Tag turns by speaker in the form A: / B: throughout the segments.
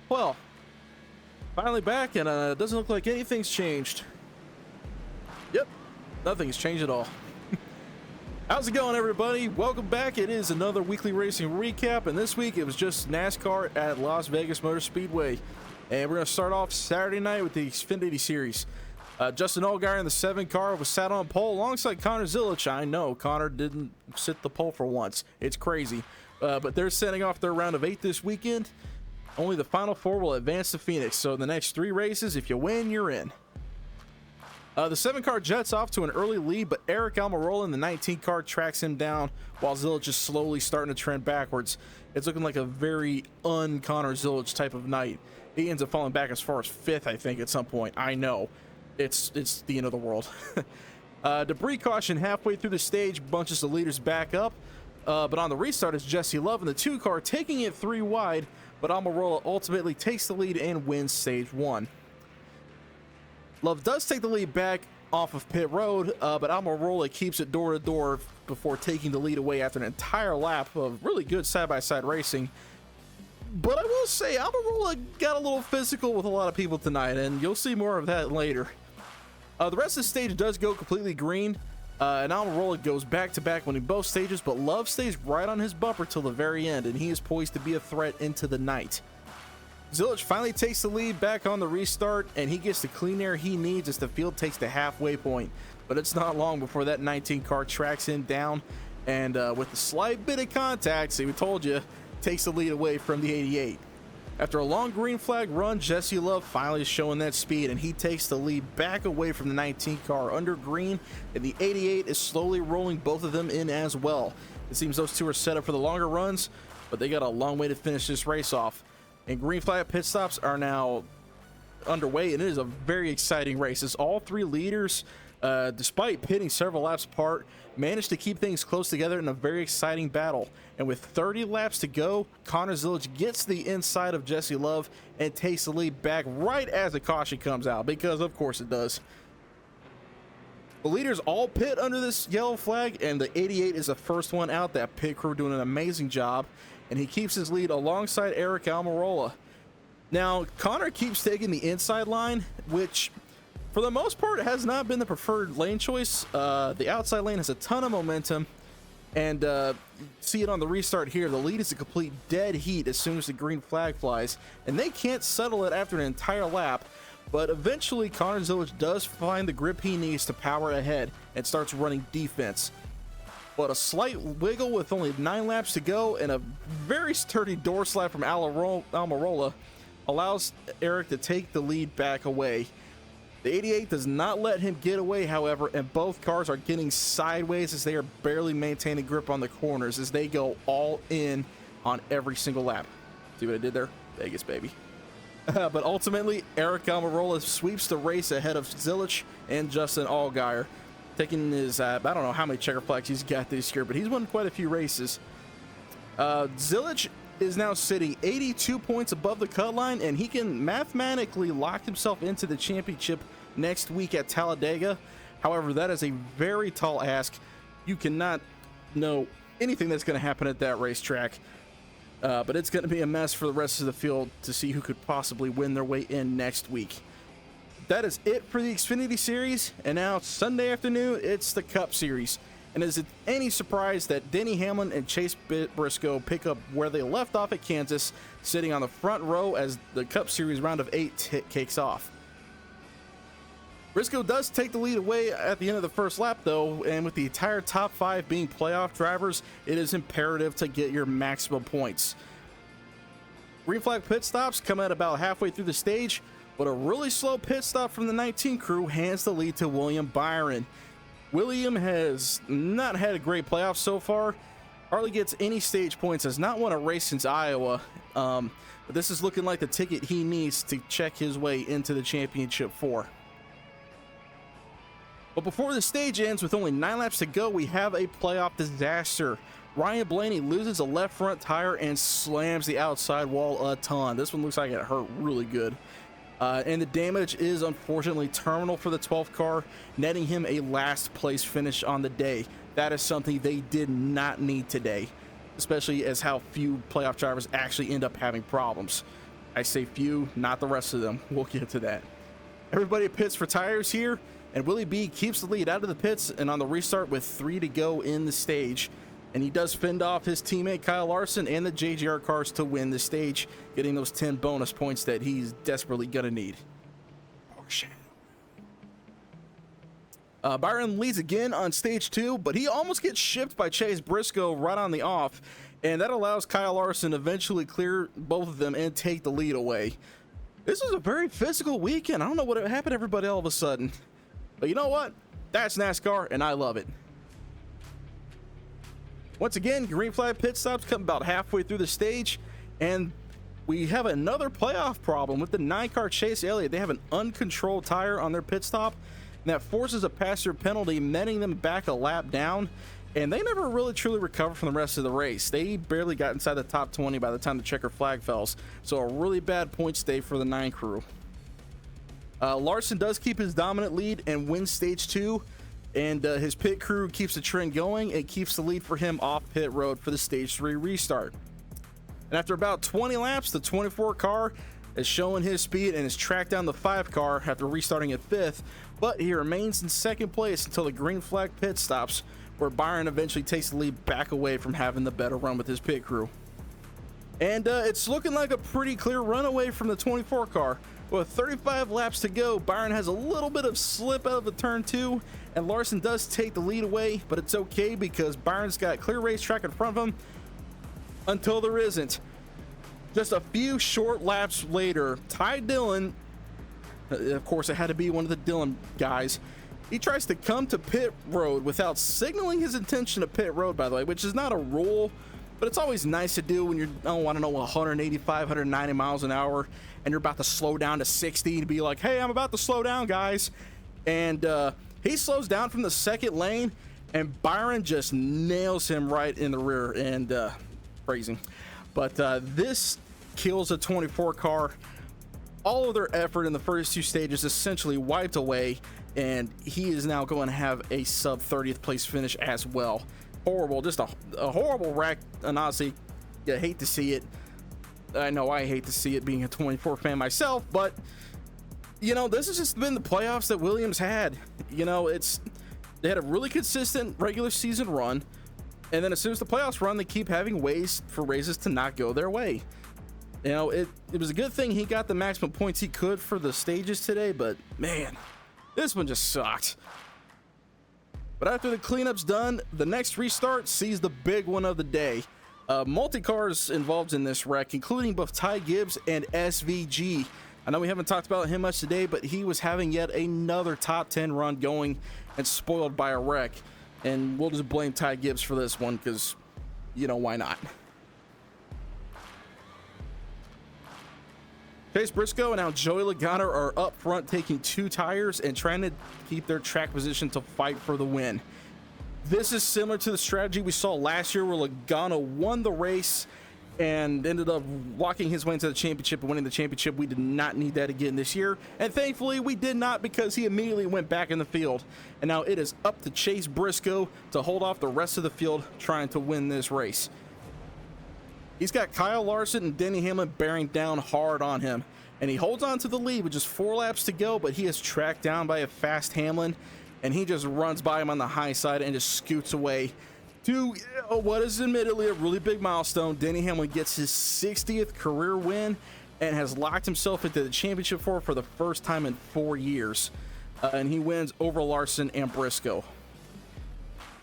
A: Well, finally back, and it doesn't look like anything's changed. Yep, nothing's changed at all. How's it going, everybody? Welcome back. It is another weekly racing recap, and this week it was just NASCAR at Las Vegas Motor Speedway. And we're going to start off Saturday night with the Xfinity Series. Justin Allgaier in the 7 car was sat on pole alongside Connor Zilisch. I know, Connor didn't sit the pole for once. It's crazy. But they're setting off their round of 8 this weekend. Only the final 4 will advance to Phoenix. So the next 3 races, if you win, you're in. The 7 car jets off to an early lead, but Aric Almirola in the 19 car tracks him down while Zilisch is slowly starting to trend backwards. It's looking like a very un-Connor Zilisch type of night. He ends up falling back as far as 5th, I think, at some point. I know. It's the end of the world. Debris caution halfway through the stage bunches the leaders back up. But on the restart, it's Jesse Love in the 2 car taking it 3 wide, but Almirola ultimately takes the lead and wins stage 1. Love does take the lead back off of pit road, but Almirola keeps it door to door before taking the lead away after an entire lap of really good side-by-side racing. But I will say, Almirola got a little physical with a lot of people tonight, and you'll see more of that later. The rest of the stage does go completely green, and Almirola goes back-to-back winning both stages, but Love stays right on his bumper till the very end, and he is poised to be a threat into the night. Zilisch finally takes the lead back on the restart, and he gets the clean air he needs as the field takes the halfway point. But it's not long before that 19 car tracks him down, and with a slight bit of contact, see, we told you, takes the lead away from the 88. After a long green flag run, Jesse Love finally is showing that speed, and he takes the lead back away from the 19 car under green, and the 88 is slowly rolling both of them in as well. It seems those two are set up for the longer runs, but they got a long way to finish this race off. And green flag pit stops are now underway, and it is a very exciting race as all 3 leaders, despite pitting several laps apart, managed to keep things close together in a very exciting battle. And with 30 laps to go, Connor Zilisch gets the inside of Jesse Love and takes the lead back right as the caution comes out, because of course it does. The leaders all pit under this yellow flag, and the 88 is the first one out. That pit crew doing an amazing job, and he keeps his lead alongside Aric Almirola. Now, Connor keeps taking the inside line, which for the most part has not been the preferred lane choice. The outside lane has a ton of momentum, and see it on the restart here. The lead is a complete dead heat as soon as the green flag flies, and they can't settle it after an entire lap. But eventually, Connor Zilisch does find the grip he needs to power ahead and starts running defense. But a slight wiggle with only 9 laps to go and a very sturdy door slap from Almirola allows Aric to take the lead back away. The 88 does not let him get away, however, and both cars are getting sideways as they are barely maintaining grip on the corners as they go all in on every single lap. See what I did there? Vegas, baby. But ultimately, Aric Almirola sweeps the race ahead of Zilisch and Justin Allgaier, taking his, I don't know how many checker flags he's got this year, but he's won quite a few races. Zilisch is now sitting 82 points above the cut line, and he can mathematically lock himself into the championship next week at Talladega. However, that is a very tall ask. You cannot know anything that's going to happen at that racetrack. But it's going to be a mess for the rest of the field to see who could possibly win their way in next week. That is it for the Xfinity Series, and now Sunday afternoon, it's the Cup Series. And is it any surprise that Denny Hamlin and Chase Briscoe pick up where they left off at Kansas, sitting on the front row as the Cup Series round of 8 kicks off? Briscoe does take the lead away at the end of the first lap, though, and with the entire top 5 being playoff drivers, it is imperative to get your maximum points. Green flag pit stops come at about halfway through the stage, but a really slow pit stop from the 19 crew hands the lead to William Byron. William has not had a great playoff so far, hardly gets any stage points, has not won a race since Iowa, but this is looking like the ticket he needs to check his way into the championship 4. But before the stage ends with only 9 laps to go, we have a playoff disaster. Ryan Blaney loses a left front tire and slams the outside wall a ton. This one looks like it hurt really good. And the damage is unfortunately terminal for the 12th car, netting him a last place finish on the day. That is something they did not need today, especially as how few playoff drivers actually end up having problems. I say few, not the rest of them. We'll get to that. Everybody pits for tires here, and Willie B keeps the lead out of the pits and on the restart with 3 to go in the stage. And he does fend off his teammate Kyle Larson and the JGR cars to win the stage, getting those 10 bonus points that he's desperately gonna need. Byron leads again on stage 2, but he almost gets shipped by Chase Briscoe right on the off, and that allows Kyle Larson to eventually clear both of them and take the lead away. This is a very physical weekend. I don't know what happened to everybody all of a sudden, but you know what? That's NASCAR, and I love it. Once again, green flag pit stops come about halfway through the stage, and we have another playoff problem with the 9-car Chase Elliott. They have an uncontrolled tire on their pit stop, and that forces a passenger penalty, netting them back a lap down, and they never really truly recovered from the rest of the race. They barely got inside the top 20 by the time the checker flag falls, so a really bad point stay for the 9 crew. Larson does keep his dominant lead and wins stage 2, and his pit crew keeps the trend going and keeps the lead for him off pit road for the stage 3 restart. And after about 20 laps, the 24 car is showing his speed and has tracked down the 5 car after restarting at 5th, but he remains in 2nd place until the green flag pit stops, where Byron eventually takes the lead back away from having the better run with his pit crew. And it's looking like a pretty clear runaway from the 24 car. With 35 laps to go, Byron has a little bit of slip out of the turn 2, and Larson does take the lead away, but it's okay because Byron's got clear racetrack in front of him until there isn't. Just a few short laps later, Ty Dillon, of course it had to be one of the Dillon guys, he tries to come to pit road without signaling his intention to pit road, by the way, which is not a rule, but it's always nice to do when you're, I don't know, 185, 190 miles an hour, and you're about to slow down to 60 to be like, hey, I'm about to slow down, guys. And he slows down from the 2nd lane, and Byron just nails him right in the rear, and crazy. But this kills a 24 car. All of their effort in the first 2 stages essentially wiped away, and he is now going to have a sub 30th place finish as well. Horrible, just a horrible wreck, and honestly, you hate to see it. I know I hate to see it being a 24 fan myself, but you know, this has just been the playoffs that Williams had. You know, they had a really consistent regular season run, and then as soon as the playoffs run, they keep having ways for races to not go their way. You know, it was a good thing he got the maximum points he could for the stages today, but man, this one just sucked. But after the cleanup's done, the next restart sees the big one of the day. Multi-cars involved in this wreck, including both Ty Gibbs and SVG. I know we haven't talked about him much today, but he was having yet another top 10 run going and spoiled by a wreck. And we'll just blame Ty Gibbs for this one because, you know, why not? Chase Briscoe and now Joey Logano are up front taking 2 tires and trying to keep their track position to fight for the win. This is similar to the strategy we saw last year where Logano won the race and ended up walking his way into the championship and winning the championship. We did not need that again this year, and thankfully we did not, because he immediately went back in the field. And now it is up to Chase Briscoe to hold off the rest of the field trying to win this race. He's got Kyle Larson and Denny Hamlin bearing down hard on him, and he holds on to the lead with just 4 laps to go, but he is tracked down by a fast Hamlin, and he just runs by him on the high side and just scoots away to what is admittedly a really big milestone. Denny Hamlin gets his 60th career win and has locked himself into the championship for the first time in 4 years, and he wins over Larson and Briscoe.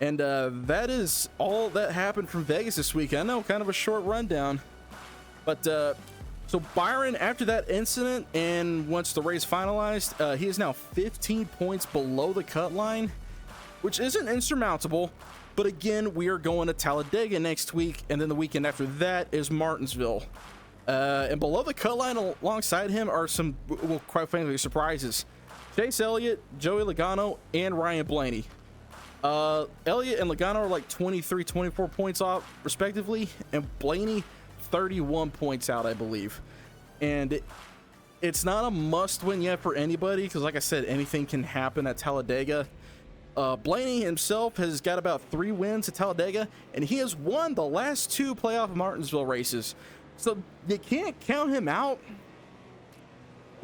A: And that is all that happened from Vegas this week. I know, kind of a short rundown, but so Byron, after that incident and once the race finalized, he is now 15 points below the cut line, which isn't insurmountable. But again, we are going to Talladega next week, and then the weekend after that is Martinsville. And below the cut line alongside him are some, well, quite frankly, surprises. Chase Elliott, Joey Logano, and Ryan Blaney. Elliott and Logano are like 23, 24 points off respectively, and Blaney 31 points out, I believe. And it's not a must win yet for anybody, because like I said, anything can happen at Talladega. Blaney himself has got about 3 wins at Talladega, and he has won the last 2 playoff Martinsville races, so you can't count him out.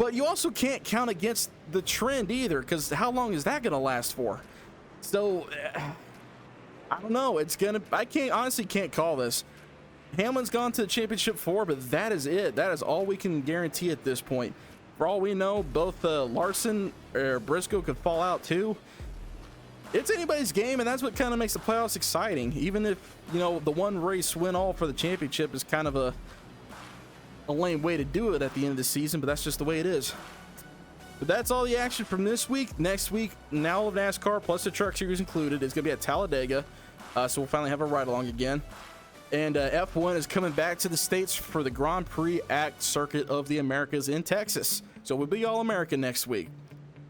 A: But you also can't count against the trend either, because how long is that going to last for? So, I don't know. I honestly can't call this. Hamlin's gone to the championship 4, but that is it. That is all we can guarantee at this point. For all we know, both Larson or Briscoe could fall out too. It's anybody's game, and that's what kind of makes the playoffs exciting. Even if, you know, the one race win all for the championship is kind of a lame way to do it at the end of the season, but that's just the way it is. But that's all the action from this week. Next week, now of NASCAR plus the Truck Series included, is going to be at Talladega, so we'll finally have a ride along again. And F1 is coming back to the States for the Grand Prix Act Circuit of the Americas in Texas. So we'll be all American next week.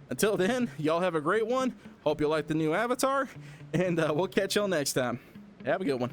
A: Until then, y'all have a great one. Hope you like the new avatar, and we'll catch y'all next time. Have a good one.